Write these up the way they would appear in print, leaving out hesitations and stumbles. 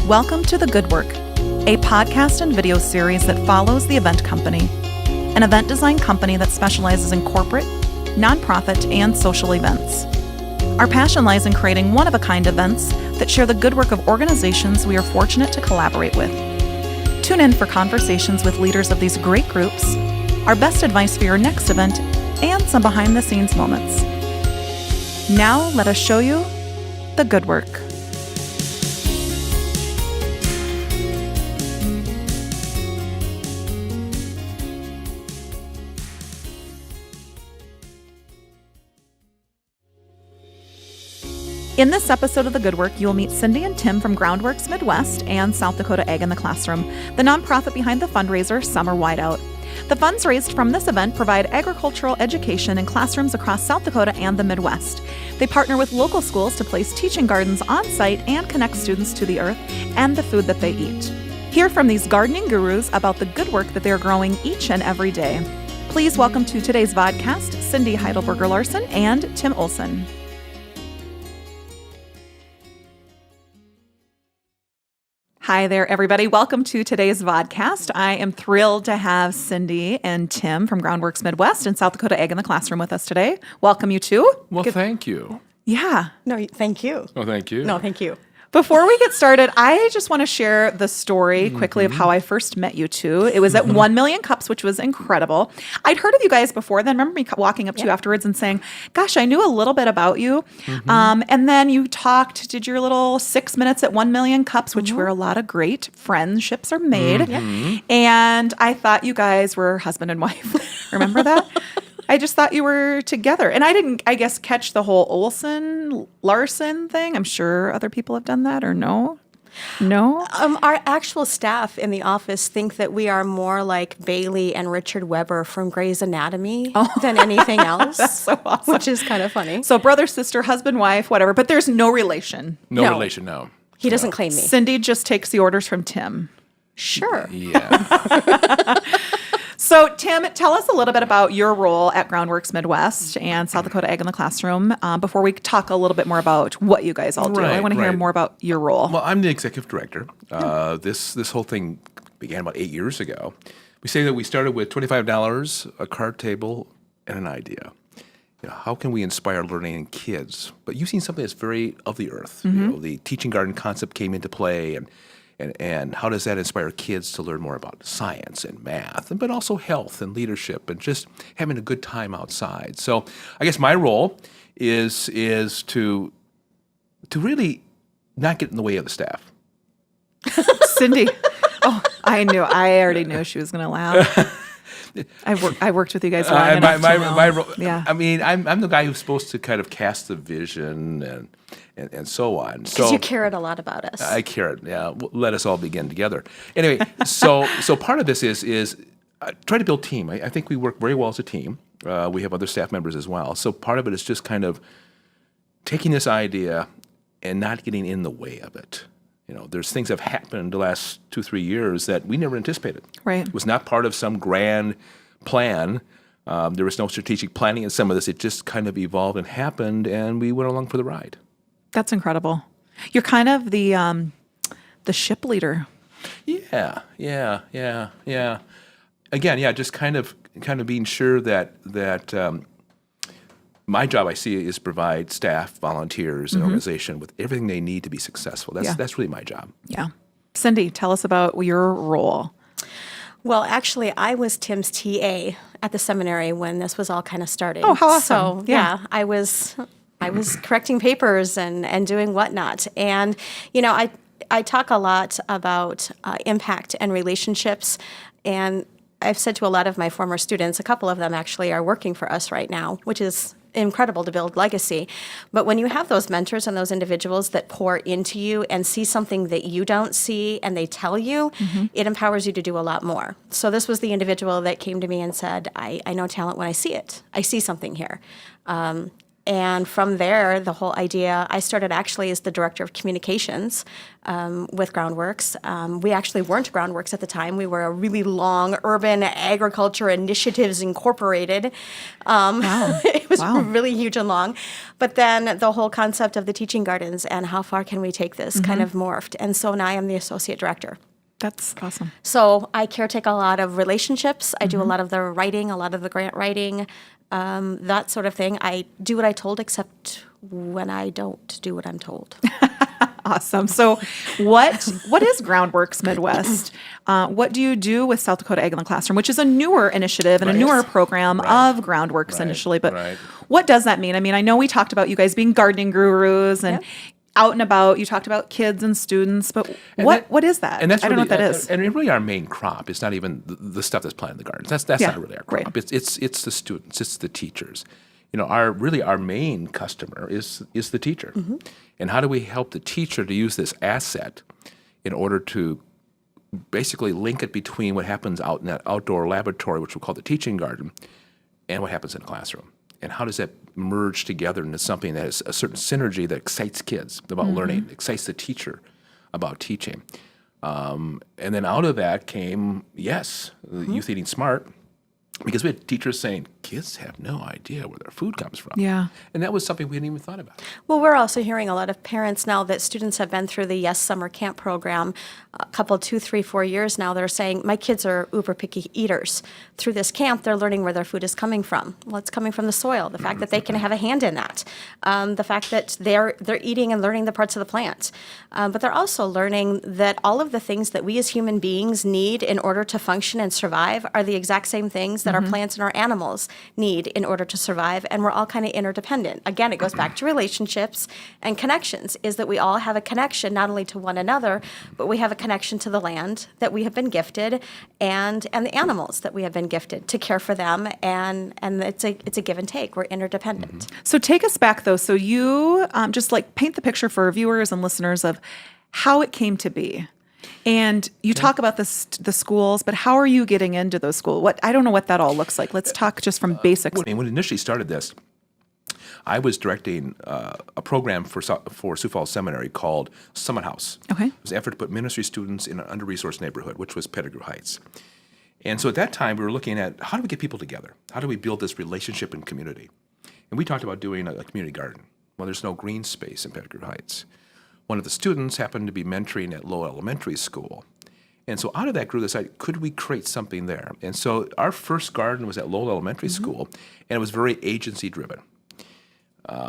Welcome to The Good Work, a podcast and video series that follows The Event Company, an event design company that specializes in corporate, nonprofit, and social events. Our passion lies in creating one-of-a-kind events that share the good work of organizations we are fortunate to collaborate with. Tune in for conversations with leaders of these great groups, our best advice for your next event, and some behind-the-scenes moments. Now, let us show you The Good Work. In this episode of The Good Work, you will meet Cindy and Tim from Groundworks Midwest and South Dakota Ag in the Classroom, the nonprofit behind the fundraiser Summer Whiteout. The funds raised from this event provide agricultural education in classrooms across South Dakota and the Midwest. They partner with local schools to place teaching gardens on site and connect students to the earth and the food that they eat. Hear from these gardening gurus about the good work that they are growing each and every day. Please welcome to today's vodcast, Cindy Heidelberger Larson and Tim Olson. Hi there, everybody. Welcome to today's vodcast. I am thrilled to have Cindy and Tim from Groundworks Midwest and South Dakota Ag in the Classroom with us today. Welcome, you two. Well, thank you. Yeah. No, thank you. Oh, thank you. No, thank you. Before we get started, I just want to share the story quickly of how I first met you two. It was at 1 Million Cups, which was incredible. I'd heard of you guys before then. Remember me walking up to you afterwards and saying, gosh, I knew a little bit about you. And then you did your little 6 minutes at 1 Million Cups, which where a lot of great friendships are made. And I thought you guys were husband and wife. Remember that? I just thought you were together. And I didn't, I guess, catch the whole Olson-Larson thing. I'm sure other people have done that, or no? No? Our actual staff in the office think that we are more like Bailey and Richard Weber from Grey's Anatomy than anything else. That's so awesome. Which is kind of funny. So brother, sister, husband, wife, whatever, but there's no relation. No No. relation, no. He doesn't claim me. Cindy just takes the orders from Tim. Sure. Yeah. So, Tim, tell us a little bit about your role at Groundworks Midwest and South Dakota Ag in the Classroom before we talk a little bit more about what you guys all do. I Right, want to hear right. more about your role. Well, I'm the executive director. This whole thing began about 8 years ago. We say that we started with $25, a card table, and an idea. You know, how can we inspire learning in kids, but using something that's very of the earth? You know, the teaching garden concept came into play, and how does that inspire kids to learn more about science and math, but also health and leadership and just having a good time outside? So I guess my role is to really not get in the way of the staff. Cindy. Oh, I already knew she was going to laugh. I worked with you guys long enough to know. My role, Yeah. I mean, I'm the guy who's supposed to kind of cast the vision and so on. Because So you cared a lot about us. I care. Yeah, let us all begin together. Anyway, so part of this is try to build team. I think we work very well as a team. We have other staff members as well. So part of it is just kind of taking this idea and not getting in the way of it. You know, there's things that have happened the last 2-3 years that we never anticipated. Right. It was not part of some grand plan. There was no strategic planning in some of this. It just kind of evolved and happened, and we went along for the ride. That's incredible. You're kind of the ship leader. Yeah. Again, just kind of being sure that my job, I see, is provide staff, volunteers, and organization with everything they need to be successful. That's really my job. Yeah. Cindy, tell us about your role. Well, actually, I was Tim's TA at the seminary when this was all kind of starting. Oh, how awesome. So, Yeah. I was correcting papers and doing whatnot. And, you know, I talk a lot about impact and relationships. And I've said to a lot of my former students, a couple of them actually are working for us right now, which is incredible to build legacy. But when you have those mentors and those individuals that pour into you and see something that you don't see and they tell you, it empowers you to do a lot more. So this was the individual that came to me and said, I know talent when I see it. I see something here. And from there, the whole idea, I started actually as the director of communications with Groundworks. We actually weren't Groundworks at the time. We were a really long Urban Agriculture Initiatives Incorporated. It was really huge and long. But then the whole concept of the teaching gardens and how far can we take this kind of morphed. And so now I am the associate director. That's awesome. So I caretake a lot of relationships. I do a lot of the writing, a lot of the grant writing, that sort of thing. I do what I told, except when I don't do what I'm told. Awesome. So what is Groundworks Midwest? What do you do with South Dakota Ag in the Classroom, which is a newer initiative and a newer program of Groundworks initially, but what does that mean? I mean, I know we talked about you guys being gardening gurus and out and about. You talked about kids and students, but what is that? And that's I don't know really, what that is. And really our main crop is not even the stuff that's planted in the gardens. That's not really our crop. Right. It's the students, it's the teachers. You know, our main customer is the teacher. And how do we help the teacher to use this asset in order to basically link it between what happens out in that outdoor laboratory, which we call the teaching garden, and what happens in the classroom? And how does that merge together into something that is a certain synergy that excites kids about learning, excites the teacher about teaching? And then out of that came, Youth Eating Smart, because we had teachers saying, kids have no idea where their food comes from. Yeah. And that was something we hadn't even thought about. Well, we're also hearing a lot of parents now that students have been through the Yes Summer Camp program a couple, 2, 3, 4 years now. They're saying, my kids are uber picky eaters. Through this camp, they're learning where their food is coming from. Well, it's coming from the soil, the fact that they can have a hand in that, the fact that they're eating and learning the parts of the plant. But they're also learning that all of the things that we as human beings need in order to function and survive are the exact same things that our plants and our animals need in order to survive, and we're all kind of interdependent. Again, it goes back to relationships and connections, is that we all have a connection not only to one another, but we have a connection to the land that we have been gifted and the animals that we have been gifted to care for them, and it's a give and take. We're interdependent. So take us back though. So you just like paint the picture for viewers and listeners of how it came to be. And you talk about the schools, but how are you getting into those schools? I don't know what that all looks like. Let's talk just from basics. When we initially started this, I was directing a program for Sioux Falls Seminary called Summit House. Okay. It was an effort to put ministry students in an under-resourced neighborhood, which was Pettigrew Heights. And so at that time, we were looking at how do we get people together? How do we build this relationship and community? And we talked about doing a community garden. Well, there's no green space in Pettigrew Heights. One of the students happened to be mentoring at Lowell Elementary School. And so out of that grew this idea, could we create something there? And so our first garden was at Lowell Elementary School, and it was very agency-driven.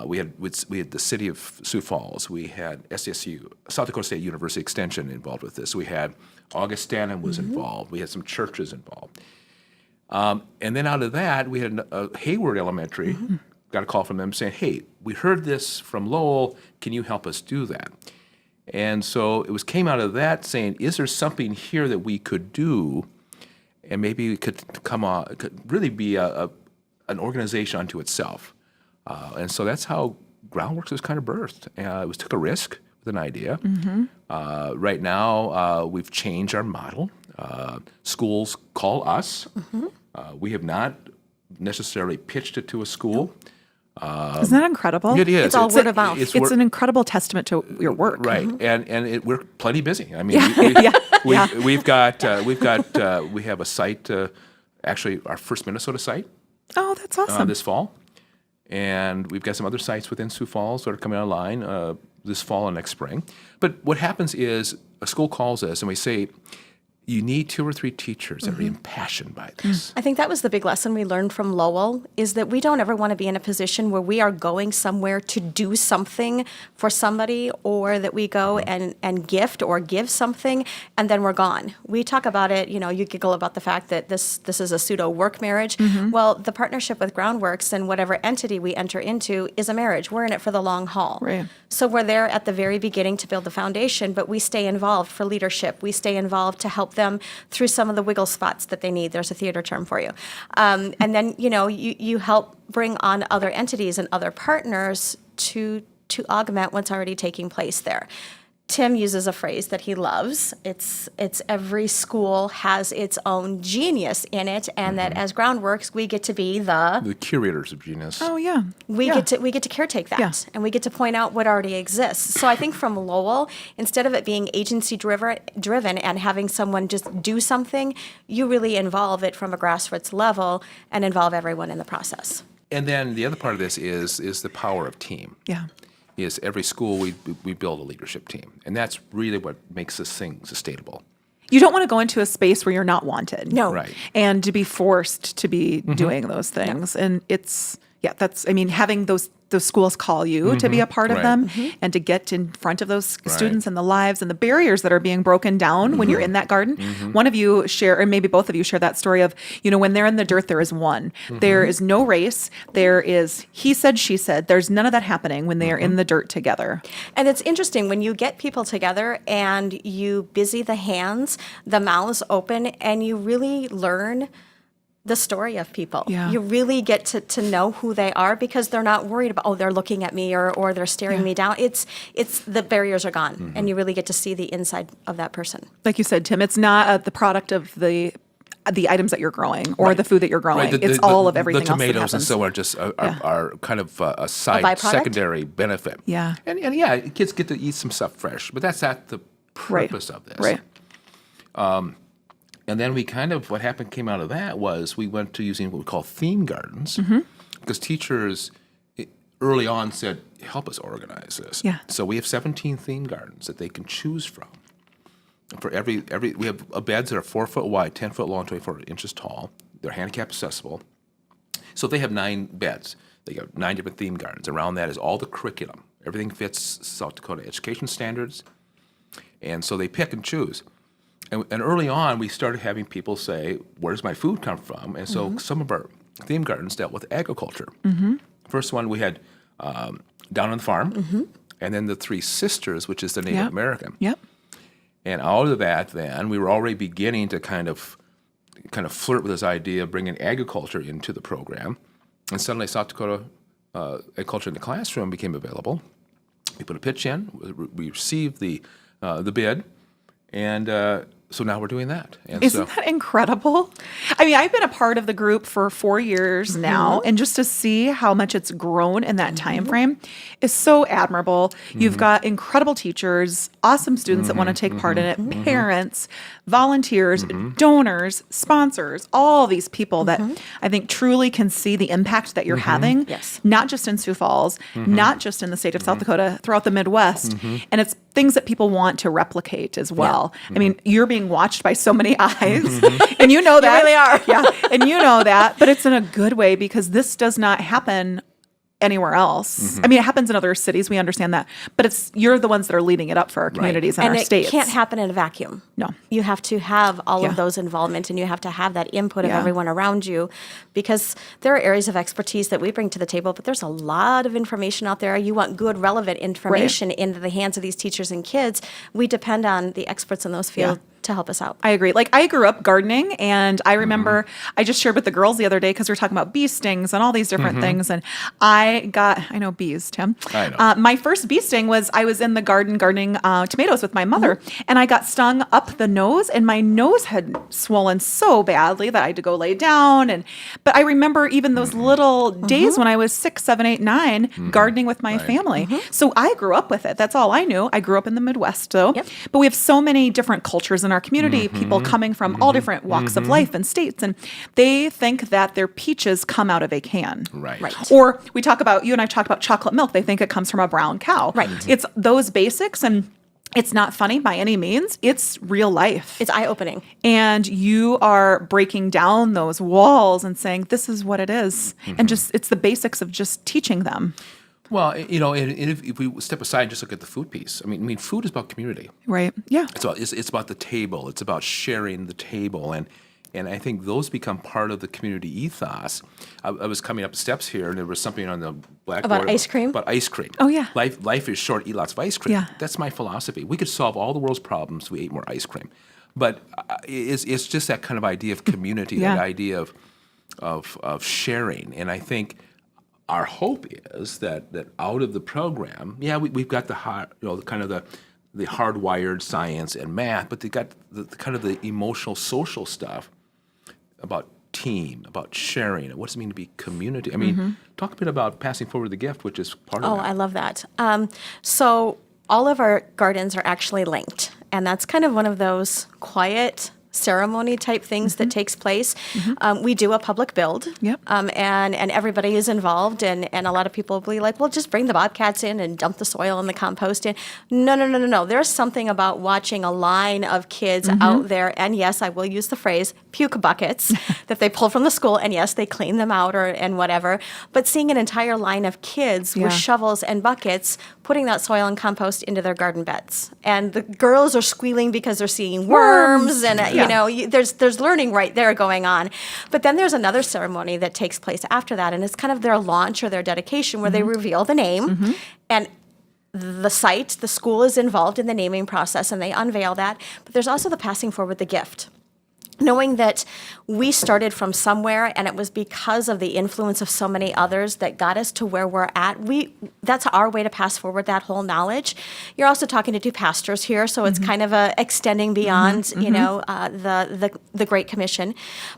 We had the city of Sioux Falls. We had SDSU, South Dakota State University Extension, involved with this. We had Augustana was involved. We had some churches involved. And then out of that, we had Hayward Elementary. Got a call from them saying, hey, we heard this from Lowell. Can you help us do that? And so it came out of that saying, is there something here that we could do, and maybe it could really be an organization unto itself. And so that's how Groundworks was kind of birthed. It took a risk with an idea. Right now, we've changed our model. Schools call us. We have not necessarily pitched it to a school. Isn't that incredible? It is. It's all word of mouth. It's an incredible testament to your work. Right, and we're plenty busy. I mean, we have a site, actually our first Minnesota site. Oh, that's awesome. This fall, and we've got some other sites within Sioux Falls that are coming online this fall and next spring. But what happens is a school calls us and we say, you need 2 or 3 teachers that are impassioned by this. I think that was the big lesson we learned from Lowell, is that we don't ever want to be in a position where we are going somewhere to do something for somebody, or that we go and gift or give something and then we're gone. We talk about it, you giggle about the fact that this is a pseudo work marriage. Well, the partnership with Groundworks and whatever entity we enter into is a marriage. We're in it for the long haul. Right. So we're there at the very beginning to build the foundation, but we stay involved for leadership. We stay involved to help them through some of the wiggle spots that they need. There's a theater term for you. And then, you help bring on other entities and other partners to augment what's already taking place there. Tim uses a phrase that he loves. It's every school has its own genius in it, and that as Groundworks, we get to be The curators of genius. Oh yeah. we Yeah. get to caretake that, Yeah. and we get to point out what already exists. So I think from Lowell, instead of it being agency driven and having someone just do something, you really involve it from a grassroots level and involve everyone in the process. And then the other part of this is the power of team. Yeah. Is every school we build a leadership team, and that's really what makes this thing sustainable. You don't want to go into a space where you're not wanted. No. Right. And to be forced to be doing those things. And it's, that's, I mean, having those schools call you to be a part of Right. them and to get in front of those students and the lives and the barriers that are being broken down when you're in that garden. One of you share, or maybe both of you share that story of, when they're in the dirt, there is one. There is no race. There is he said, she said. There's none of that happening when they are in the dirt together. And it's interesting when you get people together and you busy the hands, the mouths open, and you really learn the story of people. Yeah. You really get to know who they are because they're not worried about, oh, they're looking at me or they're staring me down. It's the barriers are gone, and you really get to see the inside of that person. Like you said, Tim, it's not the product of the items that you're growing or the food that you're growing. Right, It's all of everything The else that tomatoes and happens. so on just are kind of a side byproduct? secondary benefit. Yeah. And yeah, kids get to eat some stuff fresh, but that's not the purpose of this. Right. And then what came out of that was we went to using what we call theme gardens because teachers early on said, help us organize this. Yeah. So we have 17 theme gardens that they can choose from. For every we have beds that are 4 foot wide, 10 foot long, 24 inches tall. They're handicap accessible. So they have 9 beds. They got 9 different theme gardens. Around that is all the curriculum. Everything fits South Dakota education standards. And so they pick and choose. And early on, we started having people say, where does my food come from? And so some of our theme gardens dealt with agriculture. First one we had down on the farm, and then the Three Sisters, which is the Native American. Yep. And out of that, then, we were already beginning to kind of flirt with this idea of bringing agriculture into the program. And suddenly South Dakota Agriculture in the Classroom became available. We put a pitch in. We received the bid. And so now we're doing that. And Isn't that incredible? I mean, I've been a part of the group for 4 years now, and just to see how much it's grown in that time frame is so admirable. You've got incredible teachers, awesome students that want to take part in it, parents, volunteers, donors, sponsors, all these people that I think truly can see the impact that you're having, Yes. not just in Sioux Falls, not just in the state of South Dakota, throughout the Midwest. And it's things that people want to replicate as well. I mean, you're being watched by so many eyes, and you know that. really are. Yeah, and you know that, but it's in a good way because this does not happen anywhere else. I mean, it happens in other cities. We understand that, but you're the ones that are leading it up for our communities and And our it states. can't happen in a vacuum. No. You have to have all Yeah. of those involvement, and you have to have that input of Yeah. everyone around you, because there are areas of expertise that we bring to the table, but there's a lot of information out there. You want good, relevant information into the hands of these teachers and kids. We depend on the experts in those fields to help us out. I agree. Like, I grew up gardening, and I remember I just shared with the girls the other day because we were talking about bee stings and all these different things. And I know bees, Tim. I know. My first bee sting was I was in the garden gardening tomatoes with my mother, and I got stung up the nose, and my nose had swollen so badly that I had to go lay down. But I remember even those little days when I was 6, 7, 8, 9, gardening with my family. So I grew up with it. That's all I knew. I grew up in the Midwest, though. Yep. But we have so many different cultures in our community, people coming from all different walks of life and states, and they think that their peaches come out of a can. Right. Right. Or you and I talked about chocolate milk. They think it comes from a brown cow. Right. It's those basics, and it's not funny by any means. It's real life. It's eye-opening. And you are breaking down those walls and saying, this is what it is. And it's the basics of just teaching them. Well, and if we step aside and just look at the food piece, I mean, food is about community. Right. Yeah. It's about the table. It's about sharing the table, and I think those become part of the community ethos. I was coming up the steps here, and there was something on the blackboard About ice cream? About ice cream. Oh, yeah. Life is short. Eat lots of ice cream. Yeah. That's my philosophy. We could solve all the world's problems if we ate more ice cream, but it's just that kind of idea of community, Yeah. that idea of sharing, and I think. Our hope is that out of the program, we've got the high, kind of the hardwired science and math, but they got the kind of the emotional, social stuff about team, about sharing, and what does it mean to be community? I mean, talk a bit about passing forward the gift, which is part of Oh, that. I love that. So all of our gardens are actually linked, and that's kind of one of those quiet ceremony type things that takes place. We do a public build, Yep. and everybody is involved, and a lot of people will be like, well, just bring the bobcats in and dump the soil and the compost in. No. There's something about watching a line of kids out there, and yes, I will use the phrase puke buckets that they pull from the school, and yes, they clean them out and whatever, but seeing an entire line of kids Yeah. with shovels and buckets putting that soil and compost into their garden beds. And the girls are squealing because they're seeing worms and, Yeah. there's learning right there going on. But then there's another ceremony that takes place after that, and it's kind of their launch or their dedication where they reveal the name. And the site, the school is involved in the naming process, and they unveil that. But there's also the passing forward the gift. Knowing that we started from somewhere, and it was because of the influence of so many others that got us to where we're at. That's our way to pass forward that whole knowledge. You're also talking to two pastors here, so it's kind of a extending beyond, the Great Commission.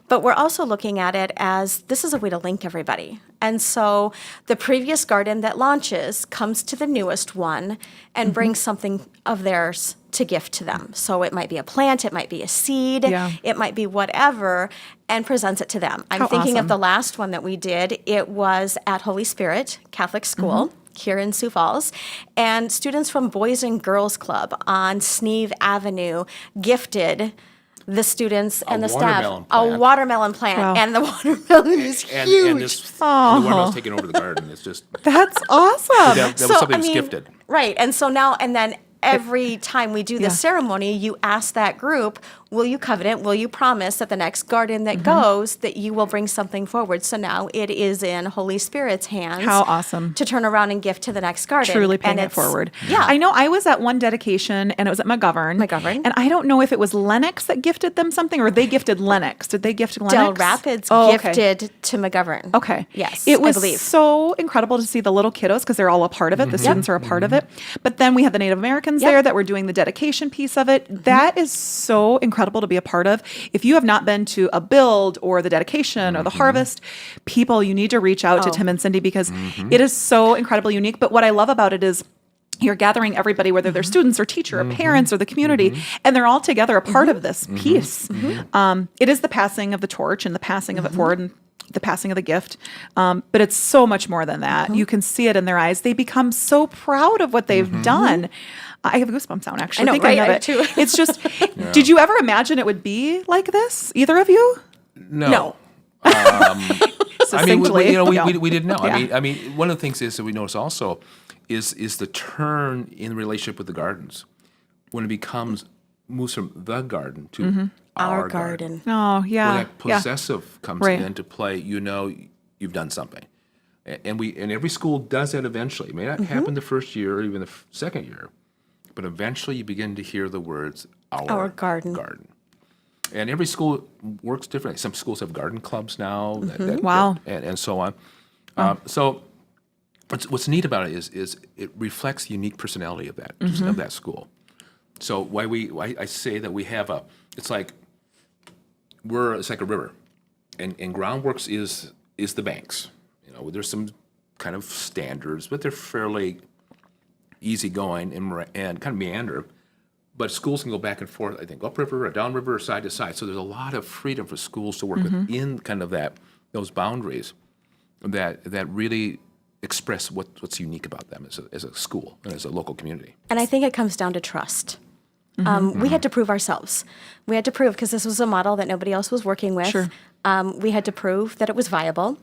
But we're also looking at it as this is a way to link everybody. And so the previous garden that launches comes to the newest one and brings something of theirs to gift to them. So it might be a plant, it might be a seed, Yeah. it might be whatever, and presents it to them. I'm How thinking awesome. of the last one that we did. It was at Holy Spirit Catholic School here in Sioux Falls, and students from Boys and Girls Club on Sneeve Avenue gifted the students and the staff watermelon a plant. watermelon plant, Wow. and the watermelon is And huge. the watermelon's taking over the garden. It's just That's awesome. that was something that was gifted. Right. And so now, and then every time we do this Yeah. ceremony, you ask that group, will you covenant, will you promise that the next garden that goes, that you will bring something forward? So now it is in Holy Spirit's hands. How awesome. To turn around and gift to the next garden. Truly paying And it it's- forward. Yeah. I know I was at one dedication and it was at McGovern. McGovern. And I don't know if it was Lennox that gifted them something or they gifted Lennox. Did they gift Lennox? Del Rapids Oh, okay. gifted to McGovern. Okay. Yes, It was I believe. so incredible to see the little kiddos because they're all a part of it. The students are a part of it. But then we had the Native Americans Yep. there that were doing the dedication piece of it. That is so incredible to be a part of. If you have not been to a build or the dedication or the harvest, people, you need to reach out to Oh. Tim and Cindy because it is so incredibly unique. But what I love about it is you're gathering everybody, whether they're students or teacher or parents or the community, and they're all together a part of this piece. It is the passing of the torch and the passing of it forward and the passing of the gift. But it's so much more than that. You can see it in their eyes. They become so proud of what they've done. I have goosebumps now, actually. I know, thinking right? of I it. too. It's just, did you ever imagine it would be like this? Either of you? No. I mean, Succinctly. we didn't know. Yeah. I mean, one of the things is that we notice also is the turn in relationship with the gardens when it moves from the garden to Our garden. Oh, yeah. When that yeah. possessive comes Right. into play, you've done something. And every school does that eventually. It may not happen the first year or even the second year, but eventually you begin to hear the words Our garden. And every school works differently. Some schools have garden clubs now. Wow. And so on. So what's neat about it is it reflects the unique personality of that school. So why I say that we have it's like a river, and groundworks is the banks. There's some kind of standards, but they're fairly easygoing and kind of meander. But schools can go back and forth, I think, upriver or downriver or side to side. So there's a lot of freedom for schools to work within kind of those boundaries that really express what's unique about them as a school and as a local community. And I think it comes down to trust. We had to prove ourselves. We had to prove, because this was a model that nobody else was working with. Sure. We had to prove that it was viable.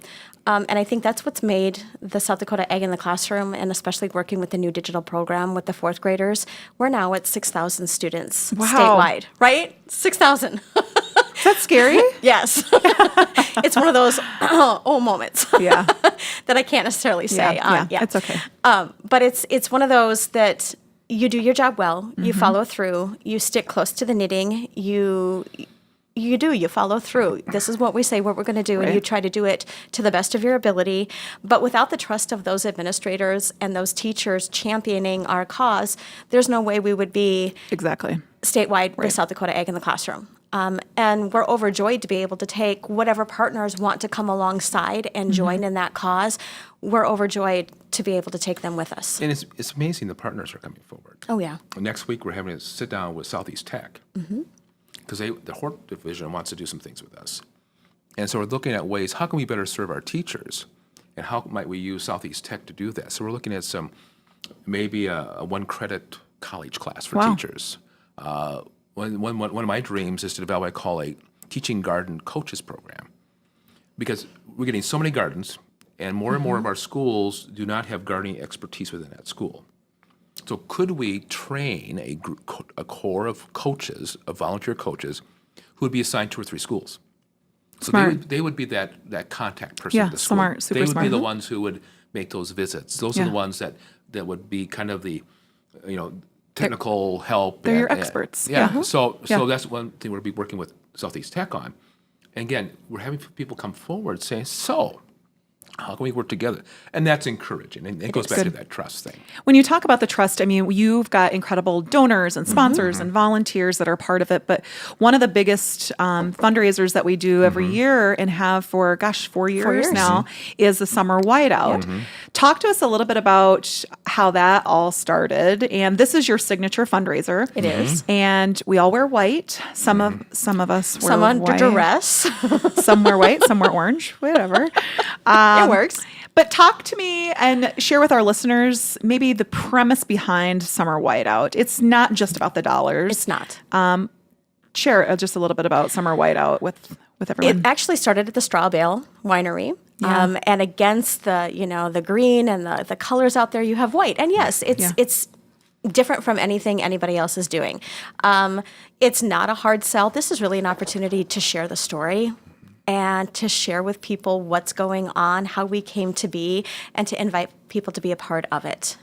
And I think that's what's made the South Dakota Ag in the Classroom, and especially working with the new digital program with the fourth graders. We're now at 6,000 students Wow. statewide, right? 6,000. Is that scary? Yes. It's one of those moments Yeah. that I can't necessarily say. Yeah. It's okay. But it's one of those that you do your job well, you follow through, you stick close to the knitting, you you follow through. This is what we say, what we're going to do, and you Right. try to do it to the best of your ability. But without the trust of those administrators and those teachers championing our cause, there's no way we would be Exactly. statewide with South Dakota Ag in the classroom. And we're overjoyed to be able to take whatever partners want to come alongside and join in that cause. We're overjoyed to be able to take them with us. And it's amazing the partners are coming forward. Oh, yeah. Next week, we're having a sit down with Southeast Tech because the Hort division wants to do some things with us. And so we're looking at ways, how can we better serve our teachers? And how might we use Southeast Tech to do that? So we're looking at maybe a one-credit college class for Wow. teachers. One of my dreams is to develop what I call a teaching garden coaches program. Because we're getting so many gardens, and more of our schools do not have gardening expertise within that school. So could we train a core of coaches, of volunteer coaches, who would be assigned 2 or 3 schools? So Smart. they would be that contact person Yeah, at the school. smart, super they would be smart. the ones who would make those visits. Those are Yeah. the ones that would be kind of the, technical help. they're your experts. Yeah. Yeah. So Yeah. that's one thing we'll be working with Southeast Tech on. And again, we're having people come forward saying, so how can we work together? And that's encouraging. And it goes back to that trust thing. When you talk about the trust, I mean, you've got incredible donors and sponsors and volunteers that are part of it. But one of the biggest fundraisers that we do every year and have for, 4 years now is the Summer Whiteout. Talk to us a little bit about how that all started. And this is your signature fundraiser. It is. And we all wear white. Some of us wear Some under white. duress. Some wear white, some wear orange, whatever. It works. But talk to me and share with our listeners maybe the premise behind Summer Whiteout. It's not just about the dollars. It's not. Share just a little bit about Summer Whiteout with everyone. It actually started at the Straw Bale Winery. Yeah. And against the green and the colors out there, you have white. And yes, it's different from anything anybody else is doing. It's not a hard sell. This is really an opportunity to share the story and to share with people what's going on, how we came to be, and to invite people to be a part of it.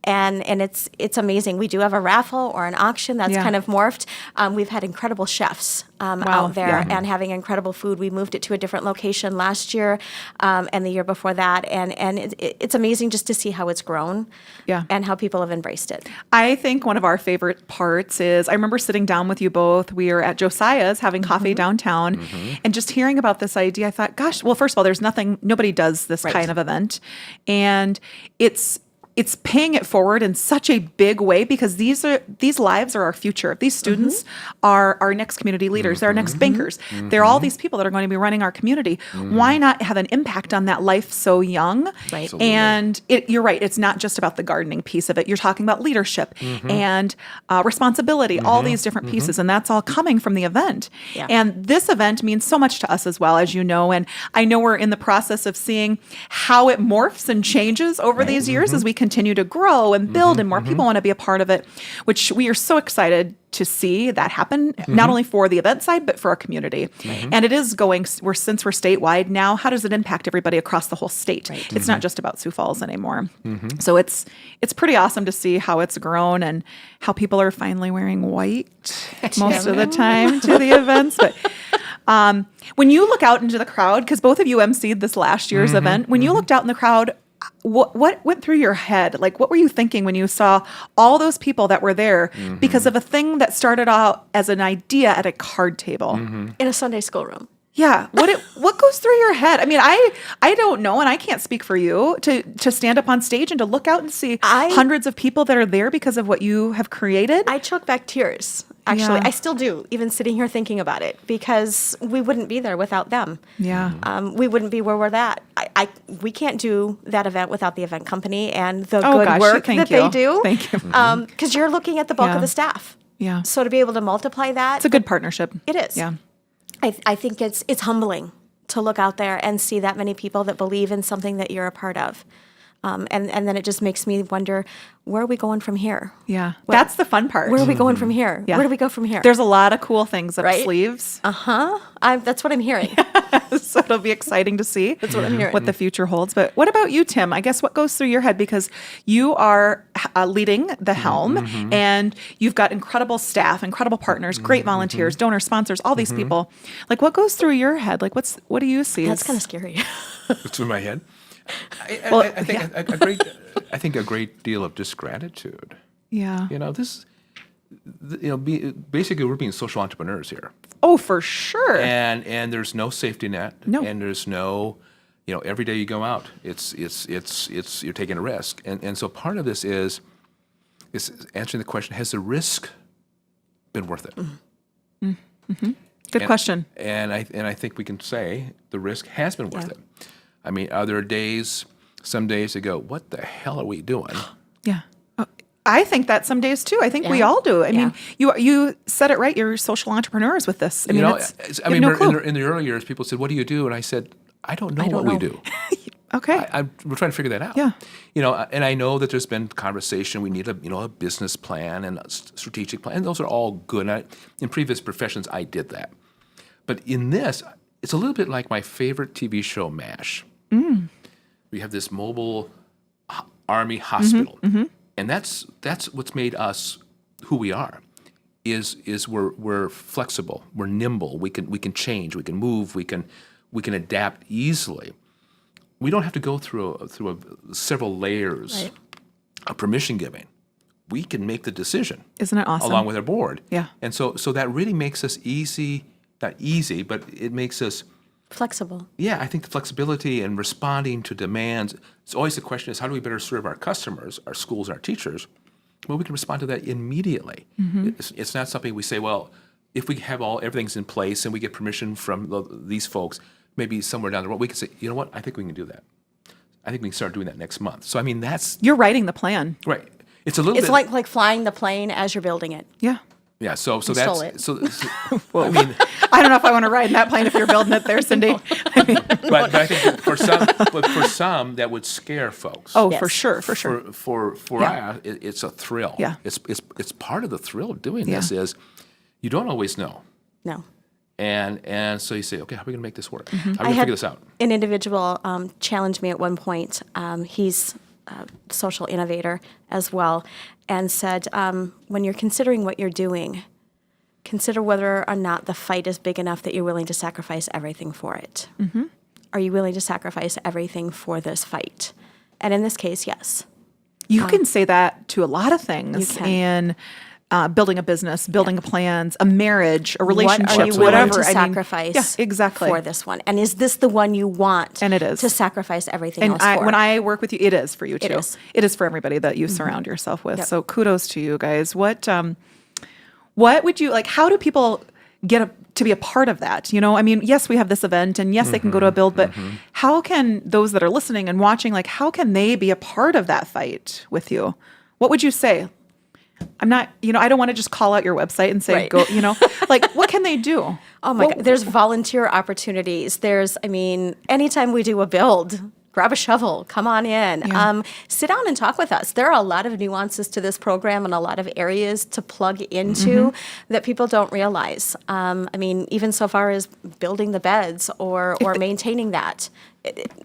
And it's amazing. We do have a raffle or an auction that's Yeah. kind of morphed. We've had incredible chefs out there yeah. and having incredible food. We moved it to a different location last year and the year before that. And it's amazing just to see how it's grown Yeah. and how people have embraced it. I think one of our favorite parts is I remember sitting down with you both. We were at Josiah's having coffee downtown and just hearing about this idea. I thought, gosh, well, first of all, nobody does this Right. kind of event. And it's paying it forward in such a big way because these lives are our future. These students are our next community leaders. They're our next bankers. They're all these people that are going to be running our community. Why not have an impact on that life so young? Right. Absolutely. And you're right. It's not just about the gardening piece of it. You're talking about leadership and responsibility, all these different pieces. And that's all coming from the event. Yeah. And this event means so much to us as well, as you know. And I know we're in the process of seeing how it morphs and changes over these years as we continue to grow and build and more people want to be a part of it, which we are so excited to see that happen, not only for the event side, but for our community. And it is going, since we're statewide now, how does it impact everybody across the whole state? It's not just about Sioux Falls anymore. So it's pretty awesome to see how it's grown and how people are finally wearing white most of the time to the events. But when you look out into the crowd, because both of you emceed this last year's event, when you looked out in the crowd, what went through your head? Like, what were you thinking when you saw all those people that were there because of a thing that started out as an idea at a card table? In a Sunday school room. Yeah. What goes through your head? I mean, I don't know, and I can't speak for you to stand up on stage and to look out and see hundreds of people that are there because of what you have created. I choke back tears. Actually, Yeah. I still do, even sitting here thinking about it, because we wouldn't be there without them. Yeah. We wouldn't be where we're at. We can't do that event without the event company and the Oh, good gosh, work thank that you. they do. Thank you. Because you're looking at the bulk Yeah. of the staff. Yeah. So to be able to multiply that, It's a good partnership. it is. Yeah. I think it's humbling to look out there and see that many people that believe in something that you're a part of. And then it just makes me wonder, where are we going from here? Yeah. That's the fun part. Where are we going from here? Yeah. Where do we go from here? There's a lot of cool things up Right? sleeves. That's what I'm hearing. So it'll be exciting to see That's what I'm hearing. what the future holds. But what about you, Tim? I guess what goes through your head, because you are leading the helm and you've got incredible staff, incredible partners, great volunteers, donors, sponsors, all these people. Like, what goes through your head? Like, what do you see? That's as- kind of scary. It's through my head. Well, I think I think a great deal of just gratitude. Yeah. You know, basically we're being social entrepreneurs here, Oh, for sure. and there's no safety net, No. and there's no, every day you go out, it's you're taking a risk, and so part of this is answering the question: has the risk been worth it? Good question. And I think we can say the risk has been worth it. I mean, are there some days that go, what the hell are we doing? Yeah. I think that some days too. I think we Yeah. all do. I mean, Yeah. you said it right. You're social entrepreneurs with this. I mean, I you mean, have no clue. in the early years, people said, "What do you do?" And I said, "I don't know don't what we know." do. Okay. We're trying to figure that out." Yeah. And I know that there's been conversation. We need a business plan and a strategic plan. And those are all good. And in previous professions, I did that. But in this, it's a little bit like my favorite TV show, MASH. We have this mobile army hospital, and that's what's made us who we are. Is we're flexible, we're nimble, we can change, we can move, we can adapt easily. We don't have to go through several layers Right. of permission giving. We can make the decision Isn't it awesome? along with our board. Yeah. And so that really makes us not easy, but it makes us. Flexible. Yeah, I think the flexibility and responding to demands, it's always the question is how do we better serve our customers, our schools, and our teachers? Well, we can respond to that immediately. It's not something we say, well, if we have everything's in place and we get permission from these folks, maybe somewhere down the road, we can say, you know what, I think we can do that. I think we can start doing that next month. So, I mean, that's You're writing the plan. right. It's a little It's bit. like flying the plane as you're building it. Yeah. Yeah, so stole that's. it. So, I mean, I don't know if I want to ride in that plane if you're building it there, Cindy. but I think that for some, that would scare folks. Oh, Yes. for sure. For sure. For Yeah. us, it's a thrill. Yeah. It's part of the thrill of doing Yeah. this is you don't always know, No. and so you say, okay, how are we going to make this work? How are we I going to had figure this out? an individual challenge me at one point. He's a social innovator as well, and said, when you're considering what you're doing, consider whether or not the fight is big enough that you're willing to sacrifice everything for it. Mm-hmm. Are you willing to sacrifice everything for this fight? And in this case, yes. You can say that to a lot of things You can. in building a business, building plans, a marriage, a relationship, What are you willing whatever. to I mean, sacrifice yeah, exactly. for this one? And is this the one you want And it is. to sacrifice everything And else for? when I work with you, it is for you too. It is. It is for everybody that you surround yourself with. Yep. So kudos to you guys. What would you like? How do people get to be a part of that? You know, I mean, yes, we have this event, and yes, they can go to a build, but how can those that are listening and watching, like, how can they be a part of that fight with you? What would you say? I'm not, I don't want to just call out your website and say, Right. go, like, what can they do? Oh my God. There's volunteer opportunities. Anytime we do a build, grab a shovel, come on in. Yeah. Sit down and talk with us. There are a lot of nuances to this program and a lot of areas to plug into that people don't realize. Even so far as building the beds or maintaining that.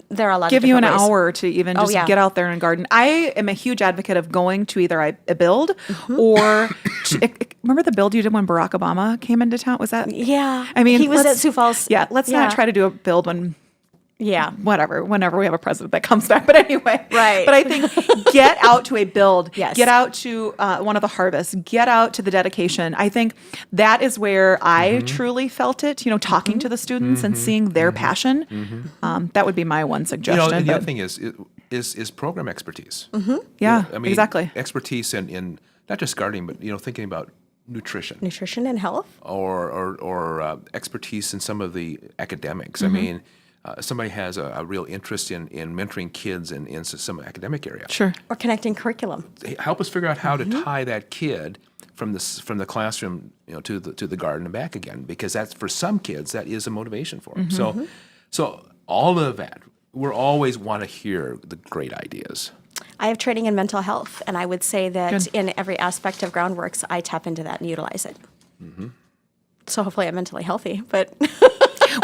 There are a lot Give of you an different ways. hour to even just yeah. get out there and garden. I am a huge advocate of going to either a build or remember the build you did when Barack Obama came into town? Was that? Yeah. I mean, he was at let's- Sioux Falls. Yeah, let's not try to do a build when Yeah. whenever we have a president that comes back. But anyway, Right. But I think get out to a build, Yes. get out to one of the harvests, get out to the dedication. I think that is where I truly felt it. Talking to the students and seeing their passion. That would be my one suggestion. And the but- other thing is program expertise. yeah, I mean, exactly. expertise in not just gardening, but thinking about nutrition. Nutrition and health. or expertise in some of the academics. I mean, somebody has a real interest in mentoring kids in some academic area. Sure. Or connecting curriculum. Help us figure out how to tie that kid from the classroom, to the garden and back again, because that's for some kids that is a motivation for them. So all of that we're always want to hear the great ideas. I have training in mental health, and I would say that Good. in every aspect of Groundworks, I tap into that and utilize it. So hopefully I'm mentally healthy, but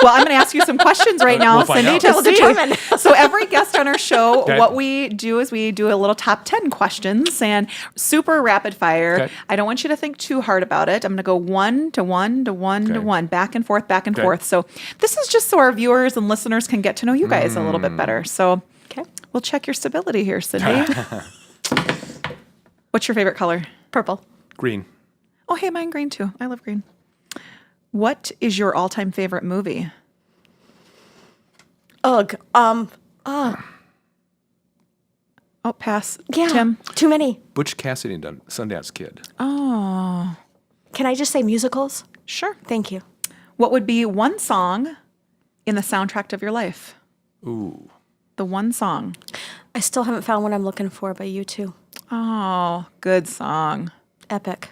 Well, I'm going to ask you some questions right now, We'll find Cindy, out. to We'll see. determine. So every guest on our show, Okay. what we do is we do a little top 10 questions and super rapid fire. Okay. I don't want you to think too hard about it. I'm going to go 1 to 1 to 1 to Okay. 1, back and forth, back and Okay. forth. So this is just so our viewers and listeners can get to know you guys a little bit better. So okay. we'll check your stability here, Cindy. What's your favorite color? Purple. Green. Oh, hey, mine green too. I love green. What is your all-time favorite movie? Ugh. Oh, pass. Yeah. Tim. Too many. Butch Cassidy and Sundance Kid. Oh, Can I just say musicals? sure. Thank you. What would be one song in the soundtrack of your life? Ooh. The one song. I still haven't found what I'm looking for by U2. Oh, good song. Epic.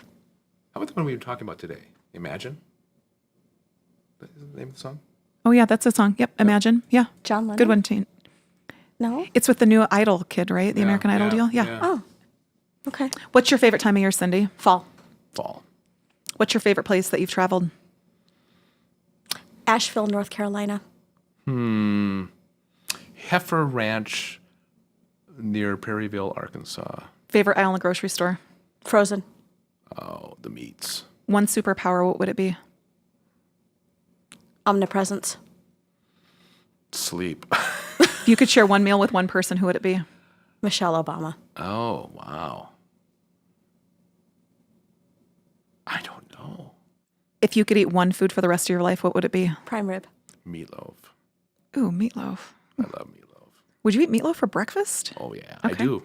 How about the one we were talking about today? Imagine. Is that the name of the song? Oh, yeah, that's a song. Yep, Imagine. Yeah. John Lennon? Good one, Teen. No? It's with the new Idol kid, right? The American Idol deal? Yeah. Oh. Okay. What's your favorite time of year, Cindy? Fall. Fall. What's your favorite place that you've traveled? Asheville, North Carolina. Heifer Ranch near Perryville, Arkansas. Favorite aisle in the grocery store? Frozen. Oh, the meats. One superpower, what would it be? Omnipresence. Sleep. If you could share one meal with one person, who would it be? Michelle Obama. Oh, wow. I don't know. If you could eat one food for the rest of your life, what would it be? Prime rib. Meatloaf. Ooh, meatloaf. I love meatloaf. Would you eat meatloaf for breakfast? Oh, yeah, I Okay. do.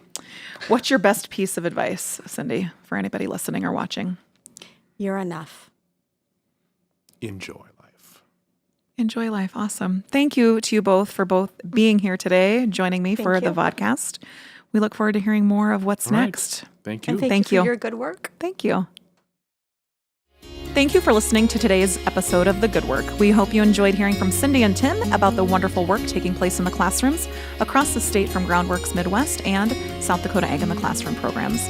What's your best piece of advice, Cindy, for anybody listening or watching? You're enough. Enjoy life. Enjoy life. Awesome. Thank you to you both for both being here today, joining me for Thank the you. vodcast. We look forward to hearing more of what's All right. next. Thank you. And thank Thank you you. for your good work. Thank you. Thank you for listening to today's episode of The Good Work. We hope you enjoyed hearing from Cindy and Tim about the wonderful work taking place in the classrooms across the state from Groundworks Midwest and South Dakota Ag in the Classroom programs.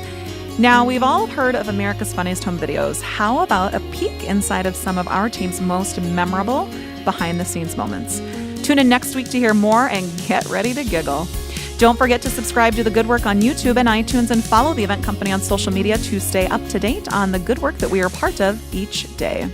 Now, we've all heard of America's Funniest Home Videos. How about a peek inside of some of our team's most memorable behind-the-scenes moments? Tune in next week to hear more and get ready to giggle. Don't forget to subscribe to The Good Work on YouTube and iTunes and follow the event company on social media to stay up to date on the good work that we are part of each day.